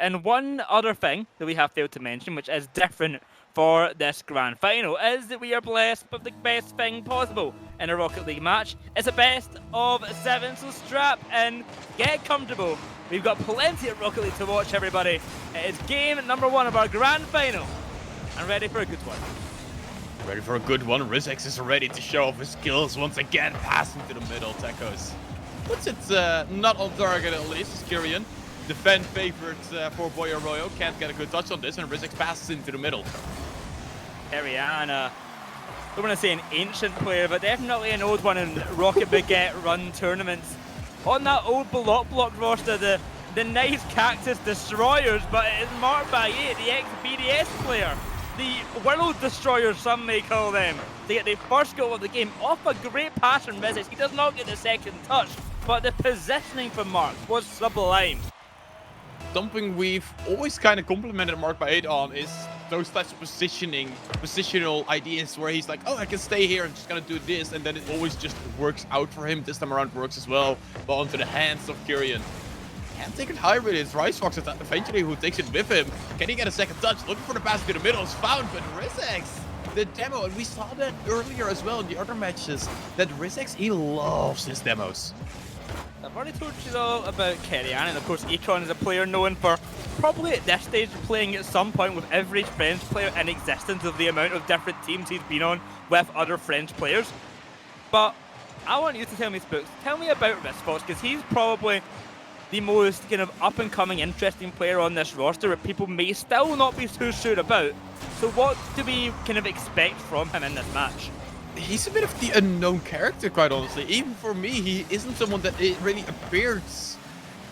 And one other thing that we have failed to mention, which is different for this grand final, is that we are blessed with the best thing possible in a Rocket League match. It's a best of 7, so strap in, get comfortable. We've got plenty of Rocket League to watch, everybody. It is game number 1 of our grand final. I'm ready for a good one. Ready for a good one. RYZEX is ready to show off his skills once again, passing to the middle. TEHQOZ puts it not on target at least. It's KERIAN. The fan favorite for Boy Arroyo can't get a good touch on this, and RYZEX passes into the middle. KERIAN, I don't want to say an ancient player, but definitely an old one in Rocket Baguette run tournaments. On that old block roster, the nice Cactus Destroyers, but it is MARCBY8, the ex-BDS player. The World Destroyers, some may call them, to get the first goal of the game off a great pass from RYZEX. He does not get the second touch, but the positioning from Mark was sublime. Something we've always kind of complimented MARCBY8 on is those types of positional ideas where he's like, oh, I can stay here, I'm just gonna do this, and then it always just works out for him. This time around works as well, but onto the hands of KERIAN. Can't take it high really. It's RYSFOX eventually who takes it with him. Can he get a second touch? Looking for the pass to the middle is found, but RYZEX, the demo, and we saw that earlier as well in the other matches, that RYZEX, he loves his demos. I've already told you all about KERIAN, and of course EKON is a player known for probably at this stage playing at some point with every French player in existence of the amount of different teams he's been on with other French players. But I want you to tell me, Spooks, tell me about RYSFOX, because he's probably the most kind of up-and-coming, interesting player on this roster that people may still not be too sure about. So what do we kind of expect from him in this match? He's a bit of the unknown character, quite honestly. Even for me, he isn't someone that really appears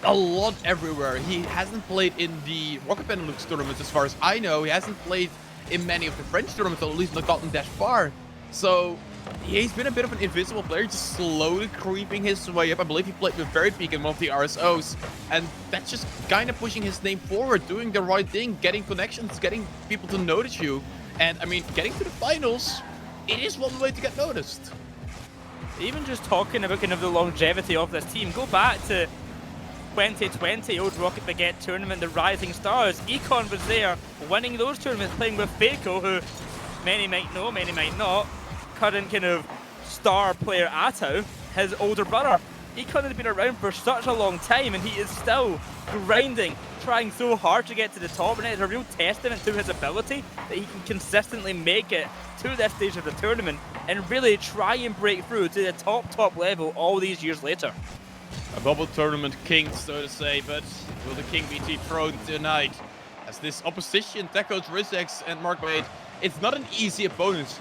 a lot everywhere. He hasn't played in the Rocket Benelux tournaments, as far as I know. He hasn't played in many of the French tournaments, or at least not gotten that far. So he's been a bit of an invisible player, just slowly creeping his way up. I believe he played with Very Peak in one of the RSOs, and that's just kind of pushing his name forward, doing the right thing, getting connections, getting people to notice you. And I mean, getting to the finals, it is one way to get noticed. Even just talking about kind of the longevity of this team, go back to 2020 old Rocket Baguette tournament, the Rising Stars. EKON was there winning those tournaments, playing with Faco, who many might know, many might not. Current kind of star player Atau, his older brother. EKON has been around for such a long time, and he is still grinding, trying so hard to get to the top, and it is a real testament to his ability that he can consistently make it to this stage of the tournament and really try and break through to the top level all these years later. A bubble tournament king, so to say, but will the king be dethroned tonight? As this opposition, TEHQOZ, RYZEX, and MARCBY8, it's not an easy opponent.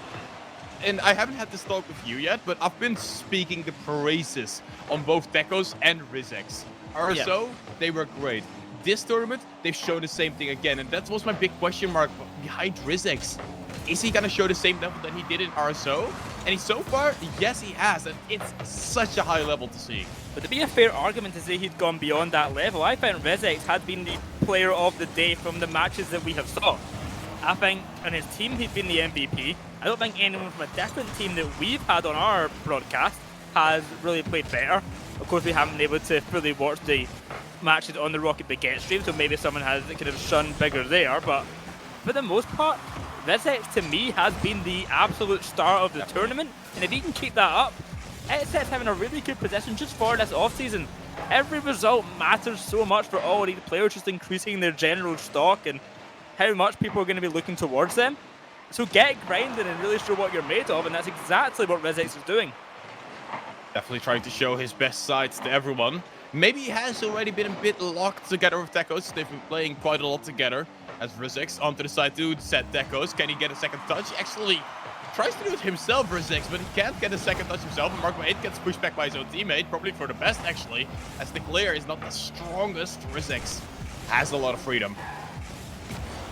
And I haven't had this talk with you yet, but I've been speaking the praises on both TEHQOZ and RYZEX. RSO, they were great. This tournament, they've shown the same thing again, and that was my big question mark behind RYZEX. Is he gonna show the same level that he did in RSO? And so far, yes, he has, and it's such a high level to see. But to be a fair argument to say he'd gone beyond that level, I found RYZEX had been the player of the day from the matches that we have saw. I think on his team he'd been the MVP. I don't think anyone from a different team that we've had on our broadcast has really played better. Of course, we haven't been able to fully watch the matches on the Rocket Baguette stream, so maybe someone has kind of shone bigger there, but for the most part, RYZEX to me has been the absolute star of the tournament, and if he can keep that up, it sets him in a really good position just for this offseason. Every result matters so much for all these players, just increasing their general stock and how much people are going to be looking towards them. So get grinding and really show what you're made of, and that's exactly what RYZEX is doing. Definitely trying to show his best sides to everyone. Maybe he has already been a bit locked together with TEHQOZ. They've been playing quite a lot together. As RYZEX onto the side to set TEHQOZ. Can he get a second touch? He actually tries to do it himself, RYZEX, but he can't get a second touch himself. And MARCBY8 gets pushed back by his own teammate, probably for the best actually, as the clear is not the strongest. RYZEX has a lot of freedom.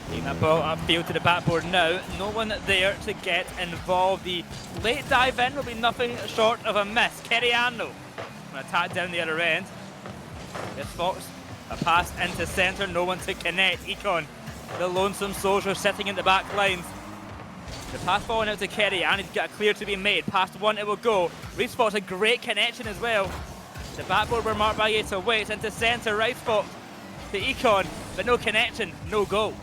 Taking that ball upfield to the backboard now. No one there to get involved. The late dive in will be nothing short of a miss. KERIAN though, an attack down the other end. RYSFOX, a pass into centre, no one to connect. EKON, the lonesome soldier sitting in the back lines. The pass falling out to KERIAN, he's got a clear to be made. Past one it will go. RYSFOX, a great connection as well. The backboard where MARCBY8 awaits into centre. RYSFOX to EKON, but no connection, no goal.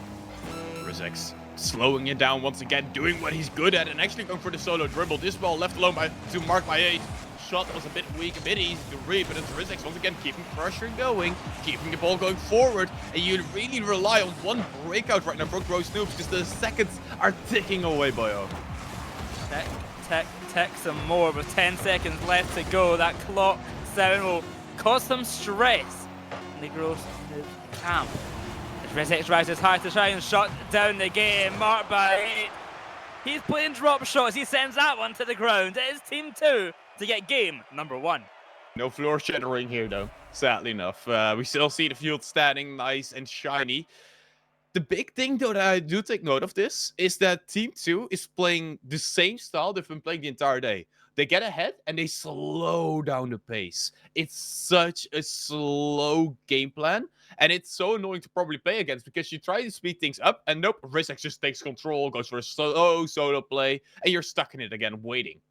RIZEX slowing it down once again, doing what he's good at, and actually going for the solo dribble. This ball left alone to MARCBY8. Shot was a bit weak, a bit easy to read, but it's RIZEX once again keeping pressure going, keeping the ball going forward, and you really rely on one breakout right now for GROSNOOBS because the seconds are ticking away, boyo. Tick some more with 10 seconds left to go. That clock sound will cause some stress in the GROSNOOBS camp. RIZEX rises high to try and shut down the game. MARCBY8. He's playing drop shots. He sends that one to the ground. It is Team 2 to get game number 1. No floor shattering here, though, sadly enough. We still see the field standing nice and shiny. The big thing, though, that I do take note of this is that Team 2 is playing the same style they've been playing the entire day. They get ahead and they slow down the pace. It's such a slow game plan, and it's so annoying to probably play against because you try to speed things up, and nope, RIZEX just takes control, goes for a slow solo play, and you're stuck in it again, waiting.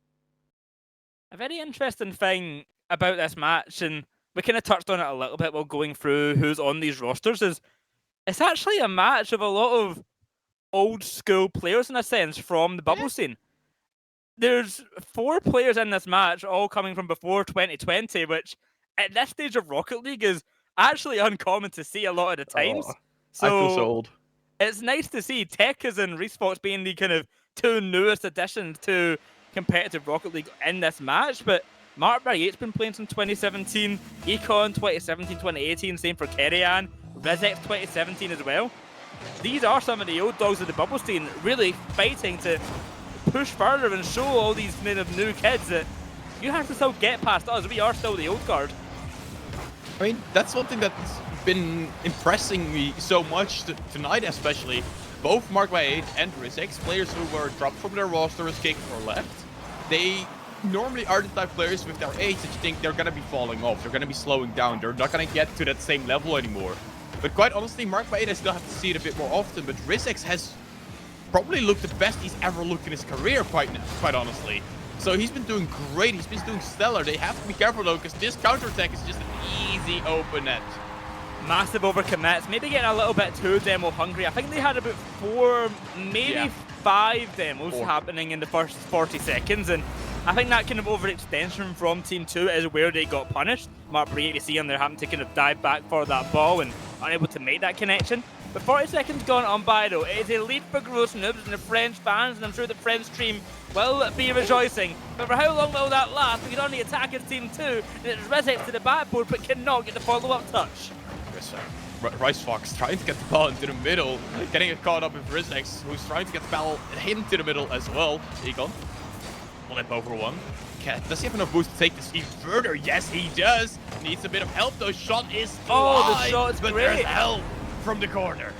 A very interesting thing about this match, and we kind of touched on it a little bit while going through who's on these rosters, is it's actually a match of a lot of old school players in a sense from the bubble scene. There's 4 players in this match, all coming from before 2020, which at this stage of Rocket League is actually uncommon to see a lot of the times. So I feel so old. It's nice to see TEHQOZ and RYSFOX being the kind of 2 newest additions to competitive Rocket League in this match, but MARCBY8's been playing since 2017, EKON 2017, 2018, same for KERIAN, RIZEX 2017 as well. These are some of the old dogs of the bubble scene, really fighting to push further and show all these kind of new kids that you have to still get past us. We are still the old guard. I mean, that's something that's been impressing me so much tonight, especially. Both MARCBY8 and RIZEX, players who were dropped from their rosters, kicked or left, they normally are the type of players with their age that you think they're going to be falling off, they're going to be slowing down, they're not going to get to that same level anymore. But quite honestly, MARCBY8, I still have to see it a bit more often, but RIZEX has probably looked the best he's ever looked in his career, quite honestly. So he's been doing great, he's been doing stellar. They have to be careful though, because this counterattack is just an easy open net. Massive overcommits, maybe getting a little bit too demo hungry. I think they had about 4, maybe 5 demos happening in the first 40 seconds, and I think that kind of overextension from Team 2 is where they got punished. MARCBY8, you see them, they're having to kind of dive back for that ball and unable to make that connection. But 40 seconds gone on by though. It is a lead for GROSNOOBS and the French fans, and I'm sure the French stream will be rejoicing. But for how long will that last? Because on the attack is Team 2, and it's RIZEX to the backboard, but cannot get the follow-up touch. Yes, sir. RYSFOX trying to get the ball into the middle, getting it caught up with RIZEX, who's trying to get the ball into the middle as well. EKON, flip over one. Does he have enough boost to take this even further? Yes, he does. Needs a bit of help though. Shot is too high, the shot's but great. There's help from the corner.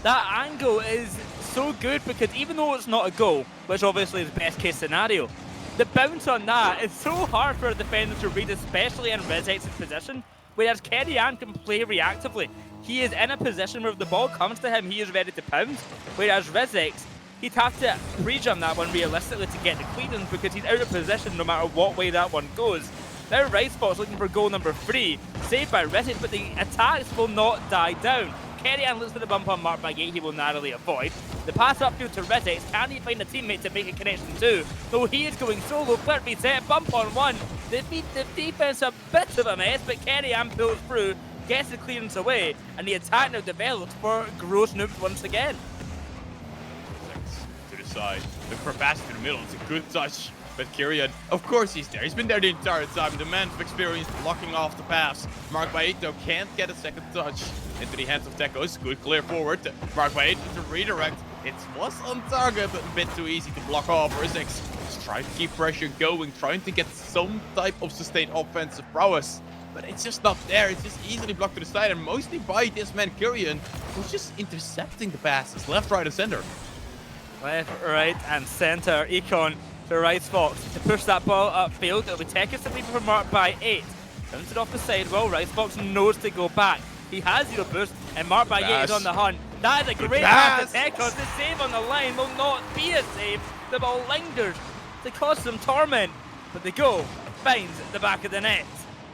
That angle is so good because even though it's not a goal, which obviously is best case scenario, the bounce on that is so hard for a defender to read, especially in RIZEX's position. Whereas KERIAN can play reactively. He is in a position where if the ball comes to him, he is ready to pounce. Whereas RIZEX, he'd have to pre-jump that one realistically to get the clearance because he's out of position no matter what way that one goes. Now RYSFOX looking for goal number 3, saved by RIZEX, but the attacks will not die down. KERIAN looks for the bump on MARCBY8, he will narrowly avoid. The pass upfield to RIZEX, can he find a teammate to make a connection too? Though he is going solo, flip reset, bump on one. They beat the defense a bit of a mess, but KERIAN pulls through, gets the clearance away, and the attack now develops for GROSNOOBS once again. To the side, the crevasse in the middle, it's a good touch. But KERIAN, of course he's there. He's been there the entire time. The man of experience blocking off the pass. MARCBY8 though can't get a second touch into the hands of TEHQOZ. Good clear forward. MARCBY8 with the redirect. It was on target, but a bit too easy to block off. RIZEX just trying to keep pressure going, trying to get some type of sustained offensive prowess. But it's just not there. It's just easily blocked to the side, and mostly by this man KERIAN, who's just intercepting the passes left, right, and center. Left, right, and center. EKON to RYSFOX to push that ball upfield. It'll be TEHQOZ to leave for MARCBY8. Comes it off the side. Well, RYSFOX knows to go back. He has 0 boost, and MARCBY8 is on the hunt. That is a great pass to TEHQOZ. The save on the line will not be a save. The ball lingers to cause some torment, but the goal finds the back of the net.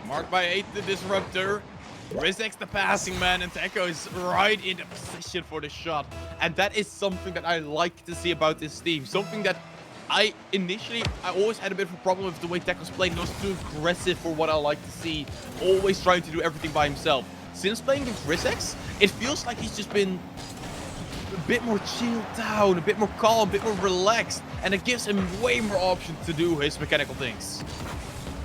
MARCBY8 the disruptor. RIZEX the passing man, and TEHQOZ is right in the position for the shot. And that is something that I like to see about this team. Something that I always had a bit of a problem with the way TEHQOZ played. He was too aggressive for what I like to see. Always trying to do everything by himself. Since playing with RIZEX, it feels like he's just been a bit more chilled down, a bit more calm, a bit more relaxed. And it gives him way more options to do his mechanical things.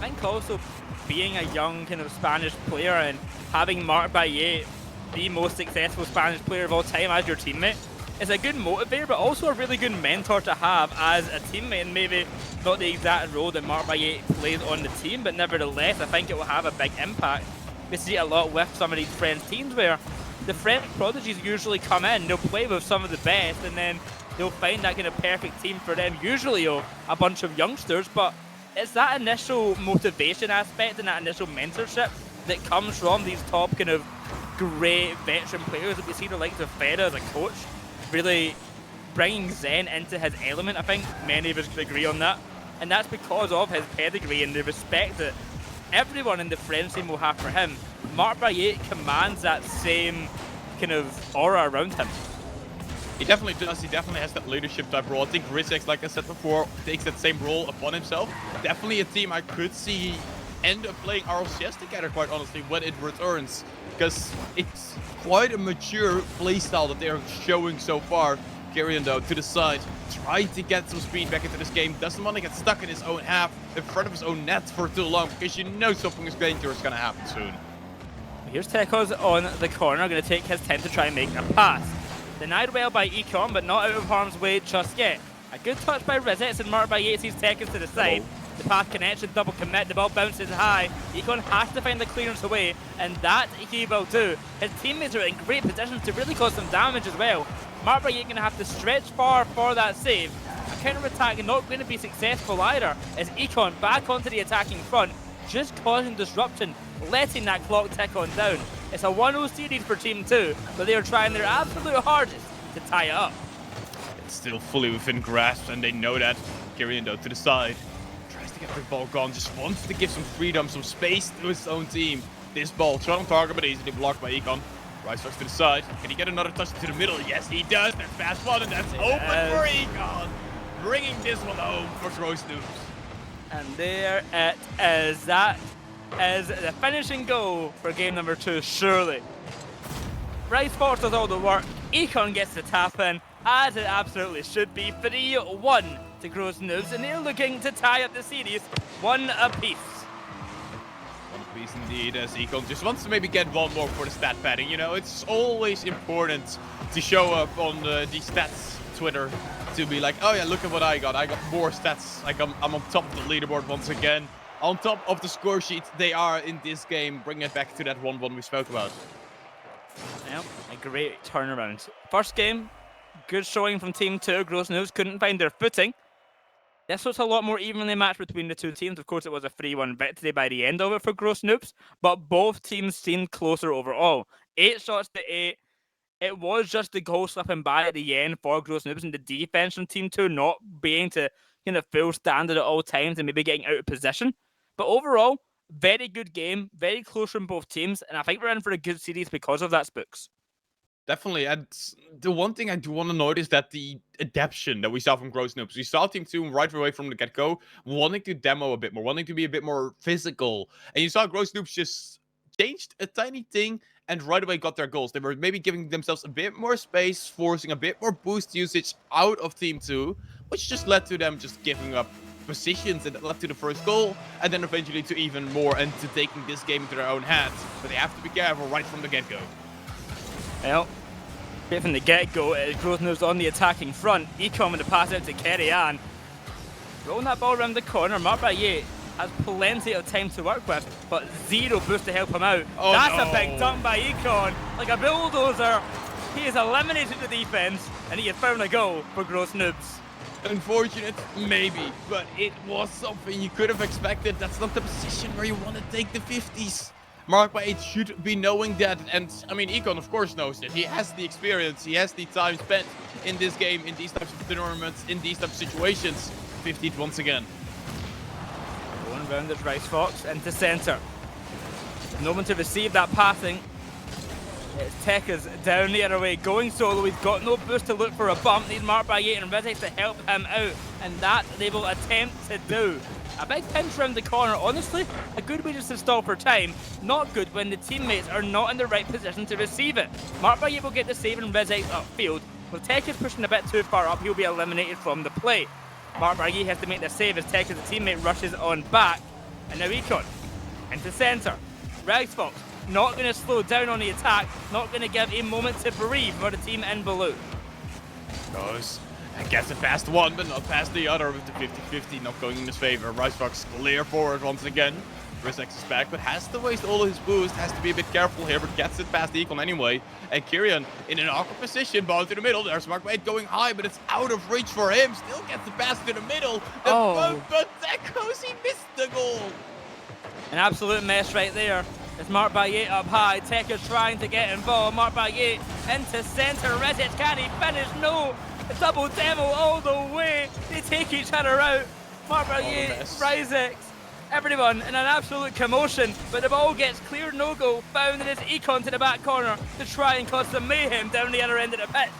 I think also being a young kind of Spanish player and having MARCBY8, the most successful Spanish player of all time, as your teammate, is a good motivator, but also a really good mentor to have as a teammate, and maybe not the exact role that MARCBY8 plays on the team, but nevertheless, I think it will have a big impact. We see it a lot with some of these French teams where the French prodigies usually come in, they'll play with some of the best, and then they'll find that kind of perfect team for them, usually of a bunch of youngsters, but it's that initial motivation aspect and that initial mentorship that comes from these top kind of great veteran players that we see the likes of Feda as a coach, really bringing Zen into his element. I think many of us could agree on that. And that's because of his pedigree and the respect that everyone in the French team will have for him. MARCBY8 commands that same kind of aura around him. He definitely does. He definitely has that leadership type role. I think RIZEX, like I said before, takes that same role upon himself. Definitely a team I could see end up playing RLCS together, quite honestly, when it returns. Because it's quite a mature playstyle that they're showing so far. KERIAN, though, to the side, trying to get some speed back into this game. Doesn't want to get stuck in his own half, in front of his own net for too long, because you know something is dangerous going to happen soon. Here's TEHQOZ on the corner, going to take his time to try and make a pass. Denied well by EKON, but not out of harm's way just yet. A good touch by RIZEX, and MARCBY8 sees TEHQOZ to the side. The pass connection, double commit, the ball bounces high. EKON has to find the clearance away, and that he will do. His teammates are in great positions to really cause some damage as well. MARCBY8 going to have to stretch far for that save. A counter-attack not going to be successful either, as EKON back onto the attacking front, just causing disruption, letting that clock tick on down. It's a 1-0 series for Team 2, but they are trying their absolute hardest to tie it up. It's still fully within grasp, and they know that. KERIAN, though, to the side. Tries to get the ball gone, just wants to give some freedom, some space to his own team. This ball, shot on target, but easily blocked by EKON. RYSFOX to the side. Can he get another touch to the middle? Yes, he does. That's fast one, and that's open for EKON. Bringing this one home for GROZNOOBS. And there it is. That is the finishing goal for game number 2, surely. RYSFOX does all the work. EKON gets the tap in, as it absolutely should be. 3-1 to GROZNOOBS, and they're looking to tie up the series 1 apiece. One piece indeed, as EKON just wants to maybe get one more for the stat padding. You know, it's always important to show up on the stats Twitter to be like, oh yeah, look at what I got. I got more stats. Like I'm on top of the leaderboard once again. On top of the score sheet, they are in this game. Bring it back to that 1-1 we spoke about. Well, a great turnaround. First game, good showing from Team 2. GROZNOOBS couldn't find their footing. This was a lot more evenly matched between the two teams. Of course, it was a 3-1 victory by the end of it for GROZNOOBS, but both teams seemed closer overall. 8 shots to 8. It was just the goal slipping by at the end for GROZNOOBS, and the defense from Team 2 not being to kind of full standard at all times and maybe getting out of position. But overall, very good game, very close from both teams, and I think we're in for a good series because of that, Spooks. Definitely, and the one thing I do want to note is that the adaptation that we saw from GROZNOOBS. We saw Team 2 right away from the get-go wanting to demo a bit more, wanting to be a bit more physical. And you saw GROZNOOBS just changed a tiny thing and right away got their goals. They were maybe giving themselves a bit more space, forcing a bit more boost usage out of Team 2, which just led to them just giving up positions, and that led to the first goal, and then eventually to even more and to taking this game into their own hands. But they have to be careful right from the get-go. Well, right from the get-go, GROZNOOBS on the attacking front. EKON with the pass out to KERIAN. Rolling that ball around the corner. MARCBY8 has plenty of time to work with, but zero boost to help him out. Oh, That's no. a big dunk by EKON. Like a bulldozer. He has eliminated the defense, and he has found a goal for GROZNOOBS. Unfortunate, maybe, but it was something you could have expected. That's not the position where you want to take the 50s. MARCBY8 should be knowing that, and I mean, EKON of course knows that. He has the experience, he has the time spent in this game, in these types of tournaments, in these types of situations. 50th once again. Going round as RYSFOX into center. No one to receive that passing. It's TEHQOZ down the other way, going solo. He's got no boost to look for a bump. Needs MARCBY8 and RIZEX to help him out, and that they will attempt to do. A big pinch around the corner, honestly, a good way just to stall for time. Not good when the teammates are not in the right position to receive it. MARCBY8 will get the save and RIZEX upfield. With TEHQOZ pushing a bit too far up, he'll be eliminated from the play. MARCBY8 has to make the save as TEHQOZ, the teammate, rushes on back. And now EKON into center. RYSFOX not going to slow down on the attack, not going to give a moment to breathe for the team in blue. Goes and gets it past one, but not past the other with the 50-50 not going in his favor. RYSFOX clear forward once again. RIZEX is back, but has to waste all of his boost, has to be a bit careful here, but gets it past EKON anyway. And KERIAN in an awkward position, ball to the middle. There's MARCBY8 going high, but it's out of reach for him. Still gets the pass to the middle. But TEHQOZ, he missed the goal. An absolute mess right there. It's MARCBY8 up high. TEHQOZ trying to get involved. MARCBY8 into center. RIZEX, can he finish? No. A double demo all the way. They take each other out. MARCBY8, RYZEX, everyone in an absolute commotion. But the ball gets cleared, no goal. Found it is EKON to the back corner to try and cause some mayhem down the other end of the pitch.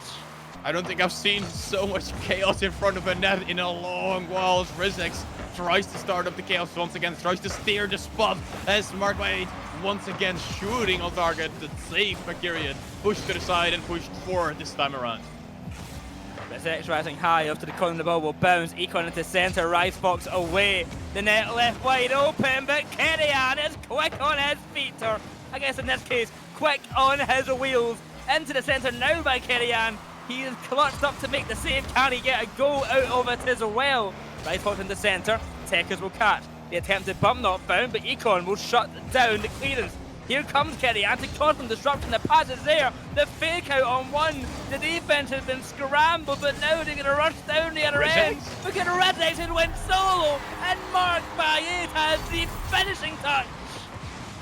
I don't think I've seen so much chaos in front of a net in a long while as RIZEX tries to start up the chaos once again, tries to steer the spot as MARCBY8 once again shooting on target. The save by KERIAN, pushed to the side and pushed forward this time around. RIZEX rising high up to the corner, the ball will bounce. EKON into center, RYSFOX away. The net left wide open, but KERIAN is quick on his feet, or I guess in this case, quick on his wheels. Into the center now by KERIAN. He is clutched up to make the save. Can he get a goal out of it as well? RYSFOX in the center. TEHQOZ will catch. The attempted bump not found, but EKON will shut down the clearance. Here comes KERIAN to cause some disruption. The pass is there. The fake out on one. The defense has been scrambled, but now they're going to rush down the other end. Look at RIZEX who went solo, and MARCBY8 has the finishing touch.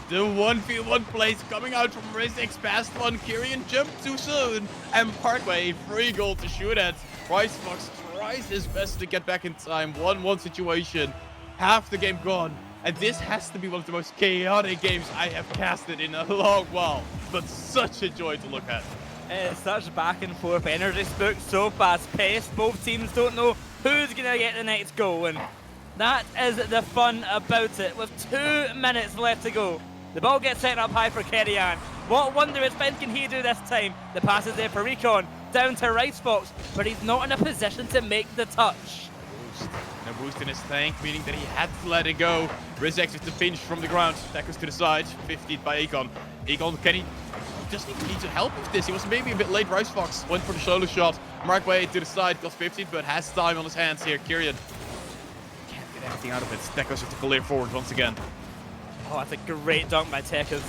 The 1v1 plays coming out from RIZEX past one. KERIAN jumped too soon, and MARCBY8 free goal to shoot at. RYSFOX tries his best to get back in time. 1-1 situation. Half the game gone. And this has to be one of the most chaotic games I have casted in a long while. But such a joy to look at. It's such back and forth energy spook, so fast paced. Both teams don't know who's going to get the next goal. And that is the fun about it. With 2 minutes left to go. The ball gets set up high for KERIAN. What wondrous thing can he do this time? The pass is there for EKON. Down to RYSFOX, but he's not in a position to make the touch. No boost in his tank, meaning that he had to let it go. RIZEX with the pinch from the ground. TEHQOZ to the side, 50'd by EKON. EKON, can he just need to help with this? He was maybe a bit late. RYSFOX went for the solo shot. MARCBY8 to the side, got 50'd, but has time on his hands here. KERIAN can't get anything out of it. TEHQOZ with the clear forward once again. Oh, that's a great dunk by TEHQOZ.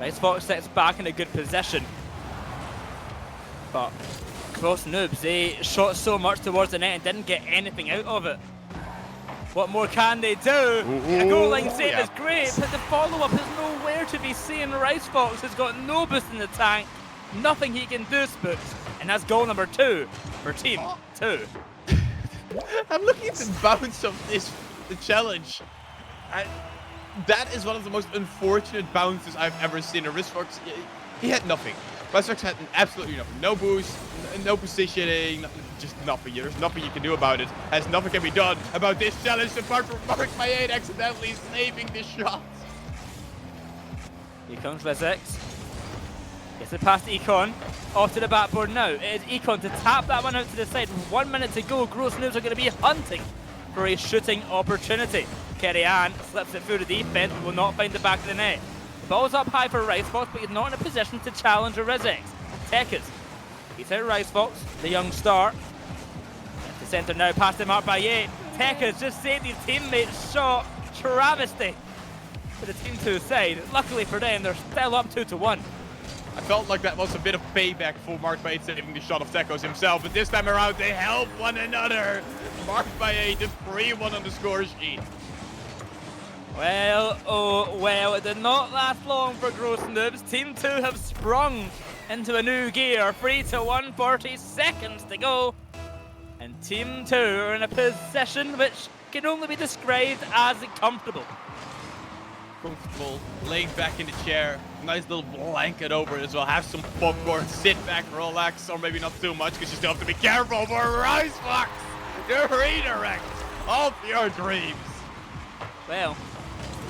RYSFOX sets back in a good position. But Cross Noobs, they shot so much towards the net and didn't get anything out of it. What more can they do? A goal line save is great, but the follow-up is nowhere to be seen. RYSFOX has got no boost in the tank. Nothing he can do, Spooks. And that's goal number 2 for Team 2. I'm looking at the bounce of the challenge. That is one of the most unfortunate bounces I've ever seen. RYSFOX, he had nothing. RYSFOX had absolutely nothing. No boost, no positioning, just nothing. There's nothing you can do about it. As nothing can be done about this challenge apart from MARCBY8 accidentally saving this shot. Here comes RIZEX. Gets it past EKON. Off to the backboard now. It is EKON to tap that one out to the side. With 1 minute to go, Gross Noobs are going to be hunting for a shooting opportunity. KERIAN slips it through the defense, but will not find the back of the net. The ball's up high for RYSFOX, but he's not in a position to challenge a RIZEX. TEHQOZ beats out RYSFOX, the young star. The centre now past him MARCBY8. TEHQOZ just saved his teammate's shot. Travesty for the Team 2 side. Luckily for them, they're still up 2-1. I felt like that was a bit of payback for MARCBY8 saving the shot of TEHQOZ himself, but this time around they help one another. MARCBY8 is 3-1 on the score sheet. Well, oh well, it did not last long for Gross Noobs. Team 2 have sprung into a new gear. 3-1, 40 seconds to go. And Team 2 are in a position which can only be described as comfortable. comfortable, laying back in the chair, nice little blanket over it as well, have some popcorn, sit back, relax, or maybe not too much because you still have to be careful for RYSFOX, the redirect of your dreams. Well,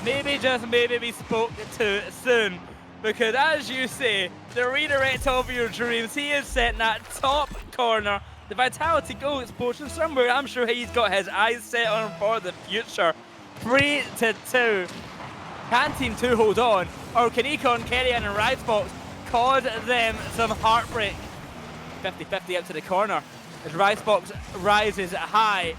maybe just maybe we spoke too soon, because as you say, the redirect of your dreams, he is setting that top corner. The Vitality goal explosion somewhere, I'm sure he's got his eyes set on for the future. 3-2. Can Team 2 hold on, or can EKON, KERIAN and RYSFOX cause them some heartbreak? 50-50 up to the corner as RYSFOX rises high.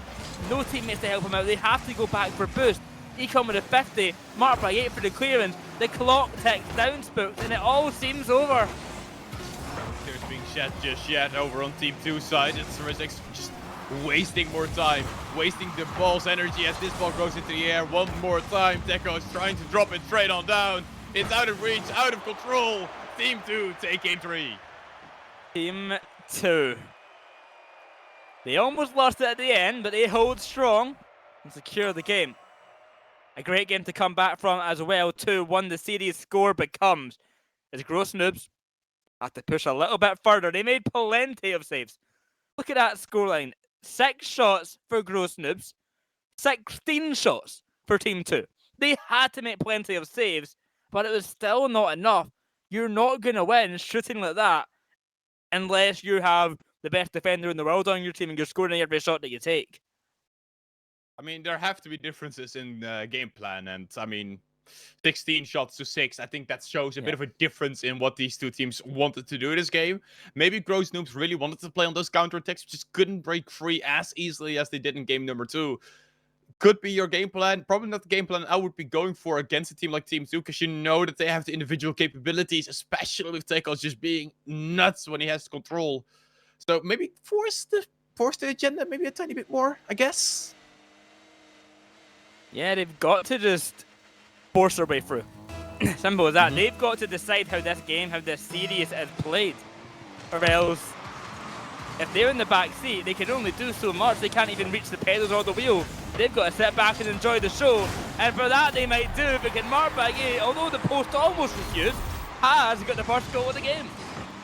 No teammates to help him out, they have to go back for boost. EKON with a 50, MARCBY8 for the clearance. The clock ticks down, Spooks, and it all seems over. There's being shed just yet over on Team 2 side. It's RIZEX just wasting more time, wasting the ball's energy as this ball goes into the air one more time. TEHQOZ trying to drop it straight on down. It's out of reach, out of control. Team 2 take game 3. Team 2. They almost lost it at the end, but they hold strong and secure the game. A great game to come back from as well. 2-1 the series score becomes as Gross Noobs have to push a little bit further. They made plenty of saves. Look at that scoreline. 6 shots for Gross Noobs, 16 shots for Team 2. They had to make plenty of saves, but it was still not enough. You're not going to win shooting like that unless you have the best defender in the world on your team and you're scoring every shot that you take. I mean, there have to be differences in game plan, and I mean, 16 shots to 6. I think that shows a bit of a difference in what these two teams wanted to do this game. Maybe Gross Noobs really wanted to play on those counterattacks, just couldn't break free as easily as they did in game number 2. Could be your game plan. Probably not the game plan I would be going for against a team like Team 2, because you know that they have the individual capabilities, especially with TEHQOZ just being nuts when he has control. So maybe force the agenda maybe a tiny bit more, I guess. Yeah, they've got to just force their way through. Simple as that. They've got to decide how this game, how this series is played. Or else, if they're in the back seat, they can only do so much. They can't even reach the pedals or the wheel. They've got to sit back and enjoy the show. And for that, they might do, because MARCBY8, although the post almost refused, has got the first goal of the game.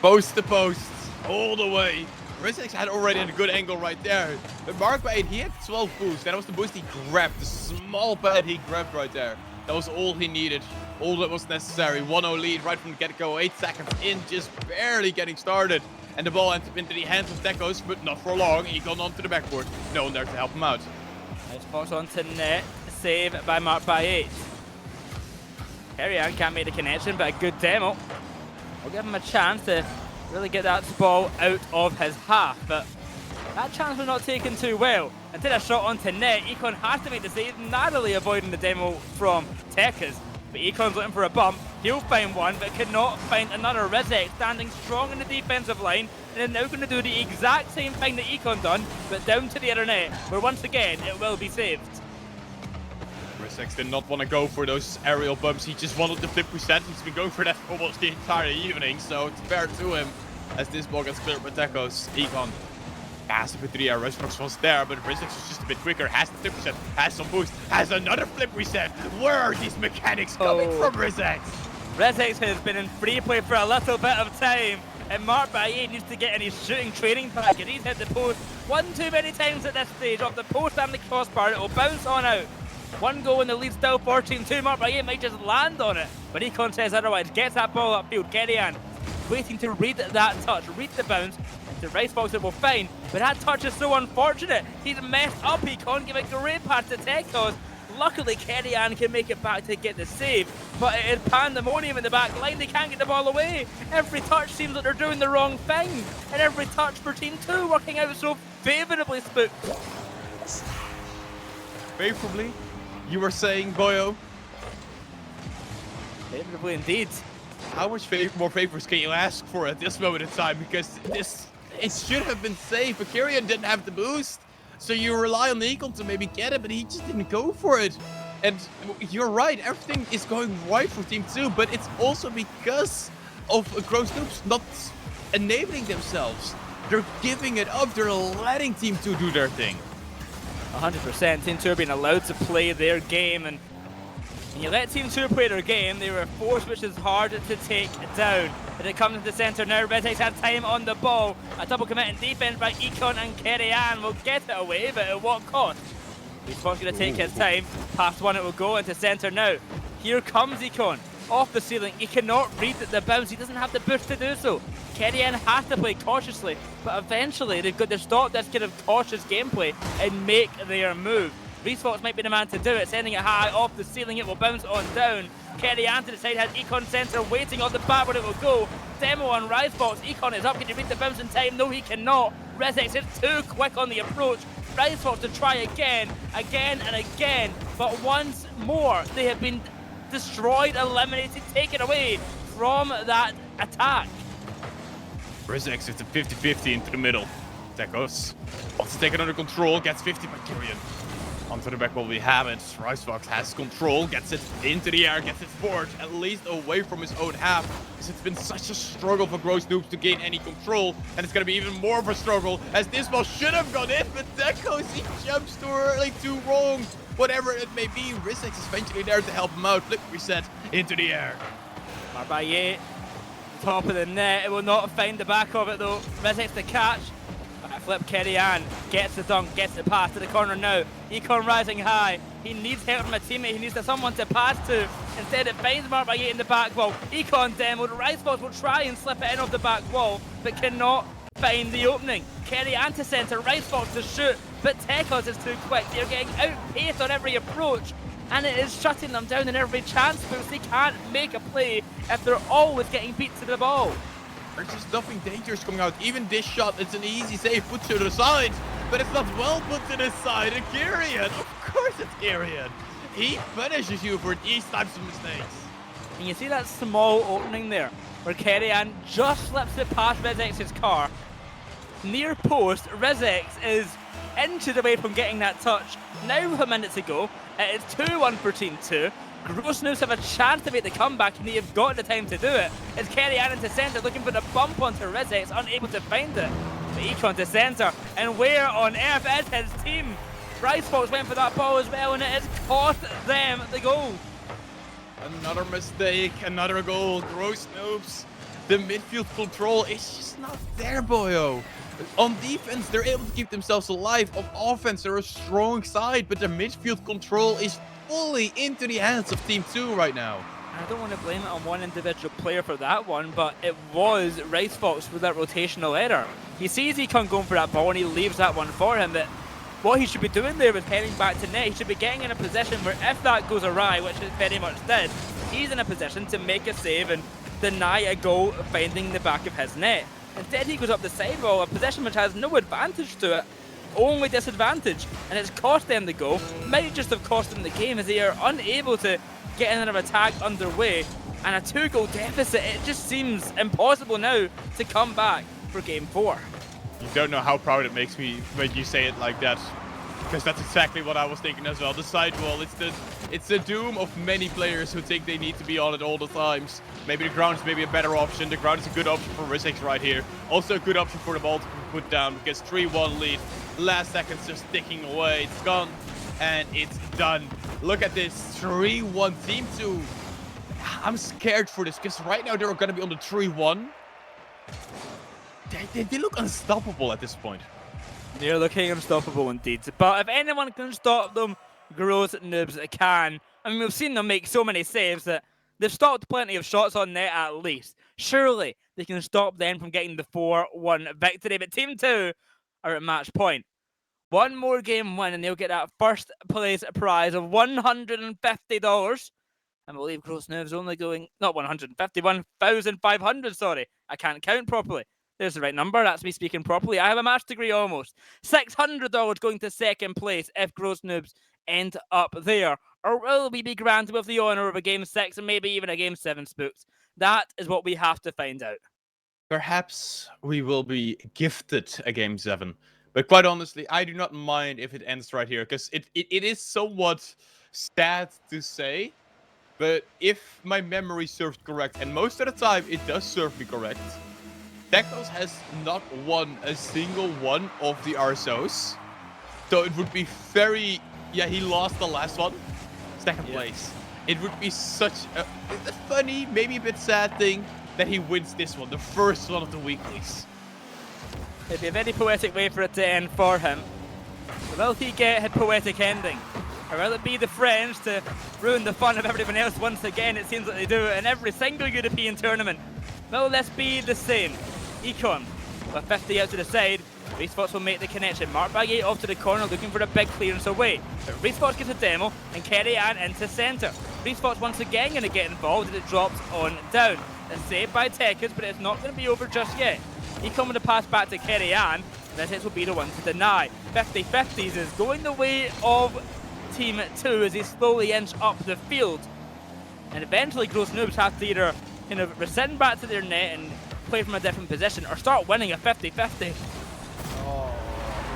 Post to post, all the way. RIZEX had already a good angle right there. But MARCBY8, he had 12 boosts. That was the boost he grabbed, the small pad he grabbed right there. That was all he needed, all that was necessary. 1-0 lead right from the get-go, 8 seconds in, just barely getting started. And the ball ends up into the hands of TEHQOZ, but not for long. He got onto the backboard. No one there to help him out. RYSFOX onto net, save by MARCBY8. KERIAN can't make the connection, but a good demo. We'll give him a chance to really get that ball out of his half, but that chance was not taken too well. And did a shot onto net. EKON has to make the save, narrowly avoiding the demo from TEHQOZ. But EKON's looking for a bump. He'll find one, but cannot find another. RIZEX standing strong in the defensive line, and is now going to do the exact same thing that EKON done, but down to the other net, where once again it will be saved. RIZEX did not want to go for those aerial bumps. He just wanted the flip reset. He's been going for that for almost the entire evening, so it's fair to him as this ball gets cleared by TEHQOZ. EKON has a bit to the air. RYSFOX was there, but RIZEX was just a bit quicker. Has the flip reset, has some boost, has another flip reset. Where are these mechanics coming from, RIZEX? RIZEX has been in free play for a little bit of time, and MARCBY8 needs to get in his shooting training pack, and he's hit the post one too many times at this stage. Off the post and the crossbar, it will bounce on out. One goal in the lead still, 14-2. MARCBY8 might just land on it, but EKON says otherwise. Gets that ball upfield. KERIAN waiting to read that touch, read the bounce. Into RYSFOX it will find, but that touch is so unfortunate. He's messed up EKON, giving a great pass to TEHQOZ. Luckily, KERIAN can make it back to get the save, but it is pandemonium in the back line. They can't get the ball away. Every touch seems like they're doing the wrong thing, and every touch for Team 2 working out so favourably, Spook. Favorably? You were saying, Boyo? Favourably indeed. How much more favors can you ask for at this moment in time? Because it should have been safe, but KERIAN didn't have the boost. So you rely on the EKON to maybe get it, but he just didn't go for it. And you're right, everything is going right for Team 2, but it's also because of Gross Noobs not enabling themselves. They're giving it up, they're letting Team 2 do their thing. 100%. Team 2 are being allowed to play their game, and And you let Team 2 play their game, they were a force which is hard to take down. As it comes to the centre now, RIZEX had time on the ball. A double commit in defense by EKON and KERIAN will get it away, but at what cost? RYSFOX going to take his time. Past one it will go into centre now. Here comes EKON. Off the ceiling, he cannot read the bounce, he doesn't have the boost to do so. KERIAN has to play cautiously, but eventually they've got to stop this kind of cautious gameplay and make their move. RYSFOX might be the man to do it, sending it high off the ceiling, it will bounce on down. KERIAN to the side has EKON centre waiting on the back where it will go. Demo on RYSFOX, EKON is up, can he read the bounce in time? No, he cannot. RIZEX is too quick on the approach. RYSFOX to try again and again, but once more they have been destroyed, eliminated, taken away from that attack. RIZEX with the 50-50 into the middle. TEHQOZ wants to take it under control, gets 50 by KERIAN. Onto the back wall we have it. RYSFOX has control, gets it into the air, gets it forward, at least away from his own half. Because it's been such a struggle for GROZNOOBS to gain any control. And it's going to be even more of a struggle as this ball should have gone in. But TEHQOZ, he jumps too early, too wrong. Whatever it may be, RIZEX is eventually there to help him out. Flip reset into the air. MARCBY8, top of the net. It will not find the back of it though. RIZEX to catch. Flip KERIAN, gets the dunk, gets the pass to the corner now. EKON rising high. He needs help from a teammate, he needs someone to pass to. Instead it finds MARCBY8 in the back wall. EKON demoed, RYSFOX will try and slip it in off the back wall, but cannot find the opening. KERIAN to centre, RYSFOX to shoot, but TEHQOZ is too quick. They're getting outpaced on every approach, and it is shutting them down in every chance because they can't make a play if they're always getting beat to the ball. There's just nothing dangerous coming out. Even this shot, it's an easy save, put to the side, but it's not well put to the side. And KERIAN, of course it's KERIAN. He punishes you for these types of mistakes. And you see that small opening there, where KERIAN just slips it past RIZEX's car. Near post, RIZEX is inches away from getting that touch. Now with a minute to go, it is 2-1 for Team 2. GROZNOOBS have a chance to make the comeback and they have got the time to do it. It's KERIAN into centre looking for the bump onto RIZEX, unable to find it. But EKON to centre, and where on earth is his team? RYSFOX went for that ball as well and it has cost them the goal. Another mistake, another goal. GROZNOOBS, the midfield control is just not there, boyo. On defense, they're able to keep themselves alive. On offense, they're a strong side, but the midfield control is fully into the hands of Team 2 right now. I don't want to blame it on one individual player for that one, but it was RYSFOX with that rotational error. He sees EKON going for that ball and he leaves that one for him, but what he should be doing there is heading back to net. He should be getting in a position where if that goes awry, which it very much did, he's in a position to make a save and deny a goal finding the back of his net. Instead he goes up the side wall, a position which has no advantage to it, only disadvantage, and it's cost them the goal. Might just have cost them the game as they are unable to get another attack underway, and a 2-goal deficit. It just seems impossible now to come back for game 4. You don't know how proud it makes me when you say it like that, because that's exactly what I was thinking as well. The sidewall, it's the doom of many players who think they need to be on it all the times. Maybe the ground is maybe a better option. The ground is a good option for RIZEX right here. Also a good option for the ball to be put down because 3-1 lead. Last seconds just ticking away. It's gone and it's done. Look at this, 3-1 Team 2. I'm scared for this because right now they're going to be on the 3-1. They look unstoppable at this point. They're looking unstoppable indeed. But if anyone can stop them, GROZNOOBS can. I mean, we've seen them make so many saves that they've stopped plenty of shots on net at least. Surely they can stop them from getting the 4-1 victory. But Team 2 are at match point. One more game win and they'll get that first place prize of $150. I believe GROZNOOBS only going, not 150, 1,500, sorry. I can't count properly. There's the right number, that's me speaking properly. I have a match degree almost. $600 going to second place if GROZNOOBS end up there. Or will we be granted with the honour of a Game 6 and maybe even a Game 7 spooked? That is what we have to find out. Perhaps we will be gifted a Game 7. But quite honestly, I do not mind if it ends right here, because it is somewhat sad to say. But if my memory serves correct, and most of the time it does serve me correct, TEHQOZ has not won a single one of the RSOs. So it would be very... Yeah, he lost the last one. Second place. it would be such a funny, maybe a bit sad thing that he wins this one, the first one of the weeklies. It'd be a very poetic way for it to end for him. Will he get a poetic ending? Or will it be the French to ruin the fun of everyone else once again? It seems like they do in every single European tournament. Will this be the same? EKON with 50 out to the side. RYSFOX will make the connection. MARCBY8 off to the corner looking for a big clearance away. But RYSFOX gets a demo and KERIAN into centre. RYSFOX once again going to get involved and it drops on down. It's saved by TEHQOZ, but it's not going to be over just yet. EKON with the pass back to KERIAN. RIZEX will be the one to deny. 50-50s is going the way of Team 2 as they slowly inch up the field. And eventually GROZNOOBS have to either kind of rescind back to their net and play from a different position or start winning a 50-50. Oh,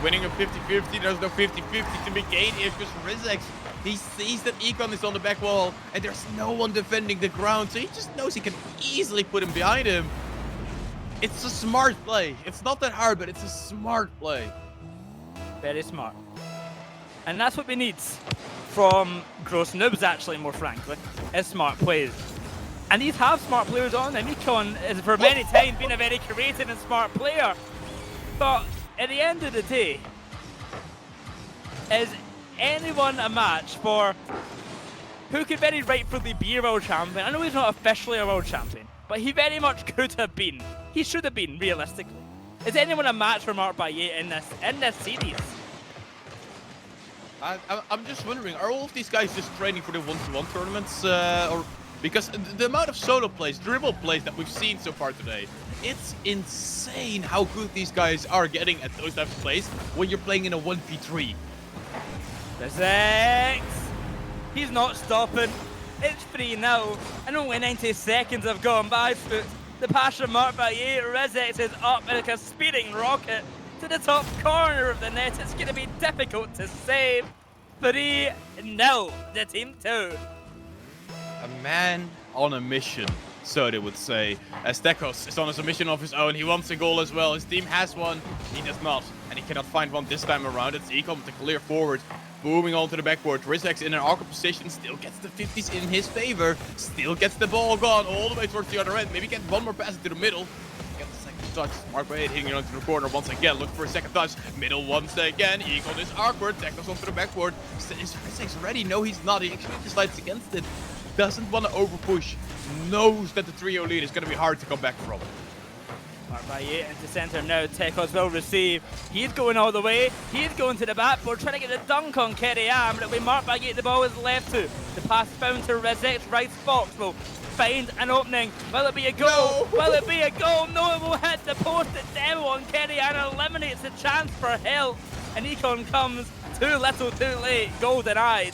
winning a 50-50, there's no 50-50 to be gained here because RIZEX, he sees that EKON is on the back wall and there's no one defending the ground, so he just knows he can easily put him behind him. It's a smart play. It's not that hard, but it's a smart play. Very smart. And that's what we need from GROZNOOBS, actually, more frankly, is smart plays. And these have smart players on them. EKON has for many times been a very creative and smart player. But at the end of the day, is anyone a match for who could very rightfully be a world champion? I know he's not officially a world champion, but he very much could have been. He should have been, realistically. Is anyone a match for MARCBY8 in this series? I'm just wondering, are all of these guys just training for the one-to-one tournaments? Or because the amount of solo plays, dribble plays that we've seen so far today, it's insane how good these guys are getting at those types of plays when you're playing in a 1v3. RIZEX! He's not stopping. It's 3-0, and only 90 seconds have gone by. The pass from MARCBY8, RIZEX is up like a speeding rocket to the top corner of the net. It's going to be difficult to save. 3-0 to Team 2. A man on a mission, so they would say. As TEHQOZ is on a mission of his own, he wants a goal as well. His team has one, he does not. And he cannot find one this time around. It's EKON to clear forward. Booming onto the backboard. RIZEX in an awkward position, still gets the 50s in his favor. Still gets the ball gone all the way towards the other end. Maybe get one more pass into the middle. Get the second touch. MARCBY8 hitting it onto the corner once again. Look for a second touch. Middle once again. EKON is awkward. TEHQOZ onto the backboard. Is RIZEX ready? No, he's not. He actually decides against it. Doesn't want to overpush. Knows that the 3-0 lead is going to be hard to come back from. MARCBY8 into centre now. TEHQOZ will receive. He's going all the way. He's going to the backboard, trying to get the dunk on KERIAN, but when MARCBY8 the ball is left to. The pass found to RYZEX. RYSFOX will find an opening. Will it be a goal? No. Will it be a goal? No, it will hit the post. The demo on KERIAN eliminates the chance for help. And EKON comes too little, too late. Goal denied.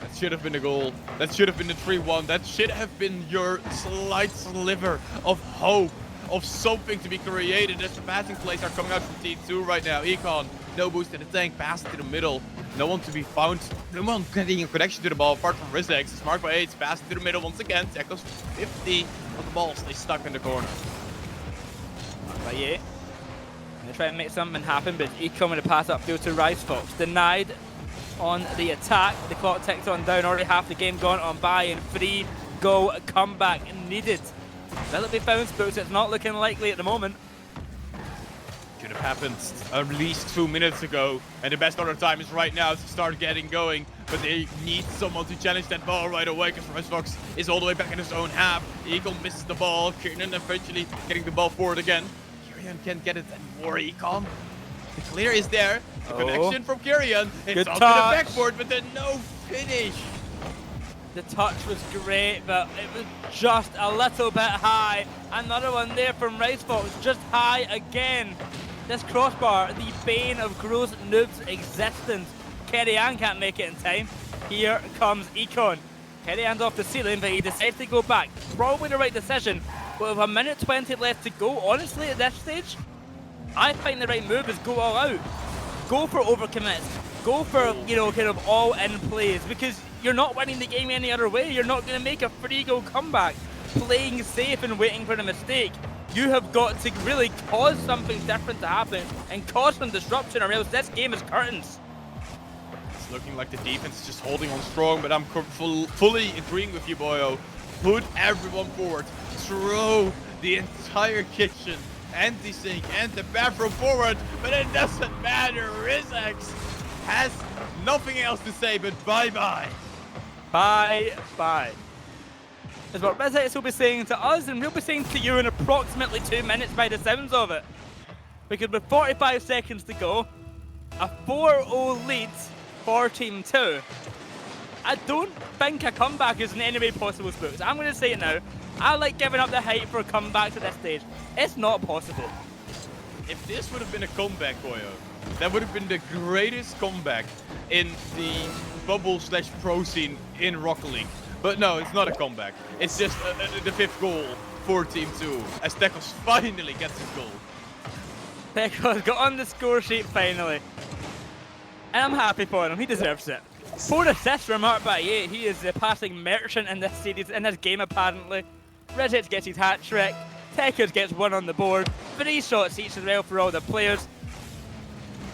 That should have been a goal. That should have been the 3-1. That should have been your slight sliver of hope, of something to be created as the passing plays are coming out from Team 2 right now. EKON, no boost in the tank, pass to the middle. No one to be found. No one getting a connection to the ball apart from RIZEX. It's MARCBY8, pass to the middle once again. TEHQOZ 50, but the ball stays stuck in the corner. MARCBY8 gonna try and make something happen, but EKON with a pass upfield to RYSFOX. Denied on the attack. The clock ticks on down, already half the game gone on by, and free goal comeback needed. Will it be found, Spooks? It's not looking likely at the moment. Should have happened at least 2 minutes ago, and the best other time is right now to start getting going. But they need someone to challenge that ball right away, because RYSFOX is all the way back in his own half. EKON misses the ball. KERIAN eventually getting the ball forward again. KERIAN can't get it anymore. EKON. The clear is there. The connection from KERIAN. It's onto the backboard, but then no finish. The touch was great, but it was just a little bit high. Another one there from RYSFOX, just high again. This crossbar, the bane of GROZNOOBS' existence. KERIAN can't make it in time. Here comes EKON. KERIAN's off the ceiling, but he decides to go back. Probably the right decision. But with 1:20 left to go, honestly, at this stage, I think the right move is go all out. Go for overcommits. Go for, you know, kind of all-in plays, because you're not winning the game any other way. You're not going to make a free goal comeback playing safe and waiting for the mistake. You have got to really cause something different to happen and cause some disruption, or else this game is curtains. Looking like the defense is just holding on strong, but I'm fully agreeing with you, Boyo. Put everyone forward. Throw the entire kitchen and the sink and the bathroom forward, but it doesn't matter. RIZEX has nothing else to say but bye-bye. Bye-bye. Is what RIZEX will be saying to us, and we'll be saying to you in approximately 2 minutes by the sounds of it. Because with 45 seconds to go, a 4-0 lead for Team 2. I don't think a comeback is in any way possible, Spooks. I'm going to say it now. I like giving up the hype for a comeback at this stage. It's not possible. If this would have been a comeback, Boyo, that would have been the greatest comeback in the bubble/pro scene in Rocket League. But no, it's not a comeback. It's just the 5th goal for Team 2, as TEHQOZ finally gets his goal. TEHQOZ got on the score sheet finally. And I'm happy for him, he deserves it. 4 assists from MARCBY8, he is the passing merchant in this series, in this game apparently. RIZEX gets his hat trick, TEHQOZ gets 1 on the board, 3 shots each as well for all the players.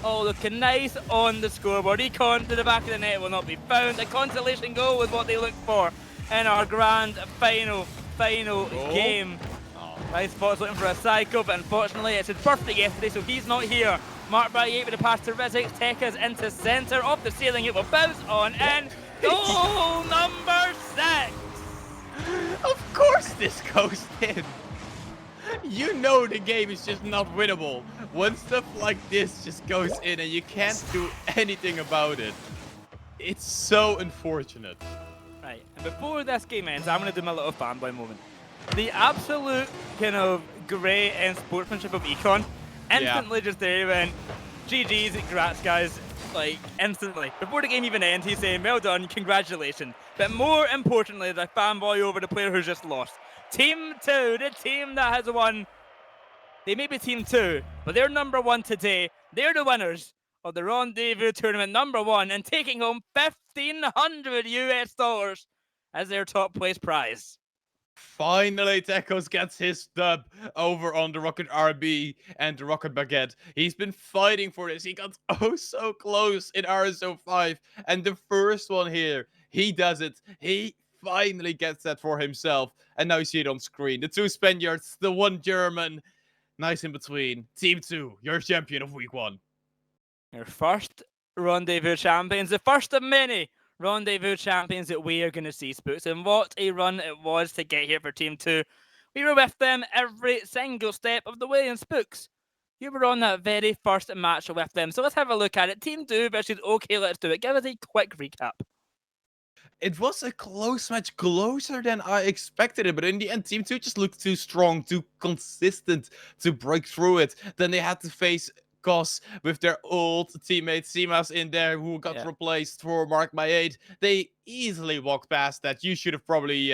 Oh, looking nice on the scoreboard. EKON to the back of the net will not be found. The consolation goal was what they looked for in our grand final game. RYSFOX looking for a cycle, but unfortunately it's his birthday yesterday, so he's not here. MARCBY8 with a pass to RIZEX. TEHQOZ into centre of the ceiling. It will bounce on in. Goal number 6. Of course this goes in. You know the game is just not winnable when stuff like this just goes in and you can't do anything about it. It's so unfortunate. Right, and before this game ends, I'm going to do my little fanboy moment. The absolute kind of great and sportsmanship of EKON instantly just there went, GG's, congrats guys, like instantly. Before the game even ends, he's saying, well done, congratulations. But more importantly, the fanboy over the player who's just lost. Team 2, the team that has won. They may be Team 2, but they're number 1 today. They're the winners of the Rendez-Vous tournament number 1 and taking home $1,500 US as their top place prize. Finally, TEHQOZ gets his dub over on the Rocket RB and the Rocket Baguette. He's been fighting for this. He got oh so close in RSO5. And the first one here, he does it. He finally gets that for himself. And now you see it on screen. The 2 Spaniards, the 1 German. Nice in between. Team 2, your champion of week 1. Your first Rendezvous champions, the first of many Rendezvous champions that we are going to see, Spooks. And what a run it was to get here for Team 2. We were with them every single step of the way. And Spooks, you were on that very first match with them. So let's have a look at it. Team 2 versus OK, let's do it. Give us a quick recap. It was a close match, closer than I expected it, but in the end, Team 2 just looked too strong, too consistent to break through it. Then they had to face KERIAN with their old teammate Simas in there, who got replaced for MARCBY8. They easily walked past that. You should have probably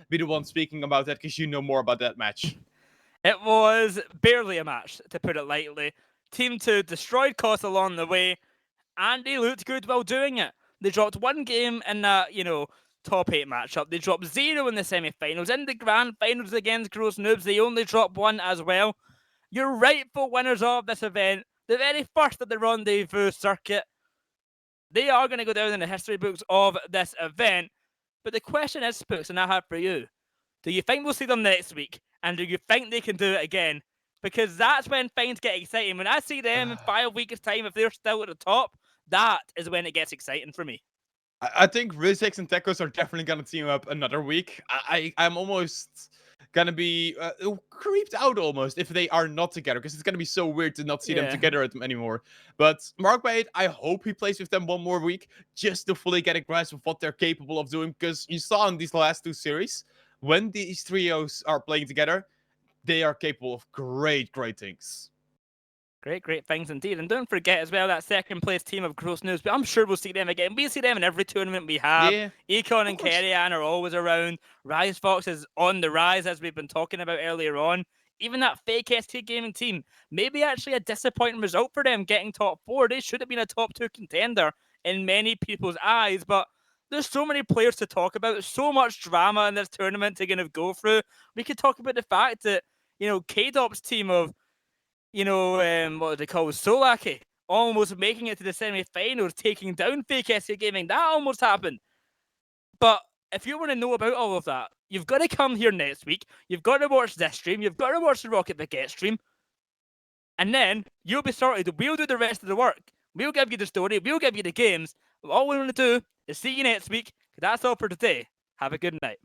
be the one speaking about that, because you know more about that match. It was barely a match, to put it lightly. Team 2 destroyed KERIAN along the way, and they looked good while doing it. They dropped 1 game in that, top 8 matchup. They dropped 0 in the semi-finals. In the grand finals against Gross Noobs, they only dropped 1 as well. Your rightful winners of this event, the very first of the Rendezvous circuit, they are going to go down in the history books of this event. But the question is, Spooks, and I have for you, do you think we'll see them next week? And do you think they can do it again? Because that's when things get exciting. When I see them in 5 weeks' time, if they're still at the top, that is when it gets exciting for me. I think RIZEX and TEHQOZ are definitely going to team up another week. I'm almost going to be creeped out almost if they are not together, because it's going to be so weird to not see them together anymore. But MARCBY8, I hope he plays with them 1 more week just to fully get a grasp of what they're capable of doing, because you saw in these last 2 series, when these trios are playing together, they are capable of great things. Great things indeed. And don't forget as well that 2nd place team of Gross News. But I'm sure we'll see them again. We see them in every tournament we have. EKON and KERIAN are always around. RYSFOX is on the rise, as we've been talking about earlier on. Even that fake ST Gaming team, maybe actually a disappointing result for them getting top 4. They should have been a top 2 contender in many people's eyes. But there's so many players to talk about. There's so much drama in this tournament to kind of go through. We could talk about the fact that, KDOP's team of what do they call Solaki almost making it to the semi-finals, taking down Fake SK Gaming. That almost happened. But if you want to know about all of that, you've got to come here next week. You've got to watch this stream. You've got to watch the Rocket Baguette stream. And then you'll be sorted. We'll do the rest of the work. We'll give you the story. We'll give you the games. All we want to do is see you next week. That's all for today. Have a good night.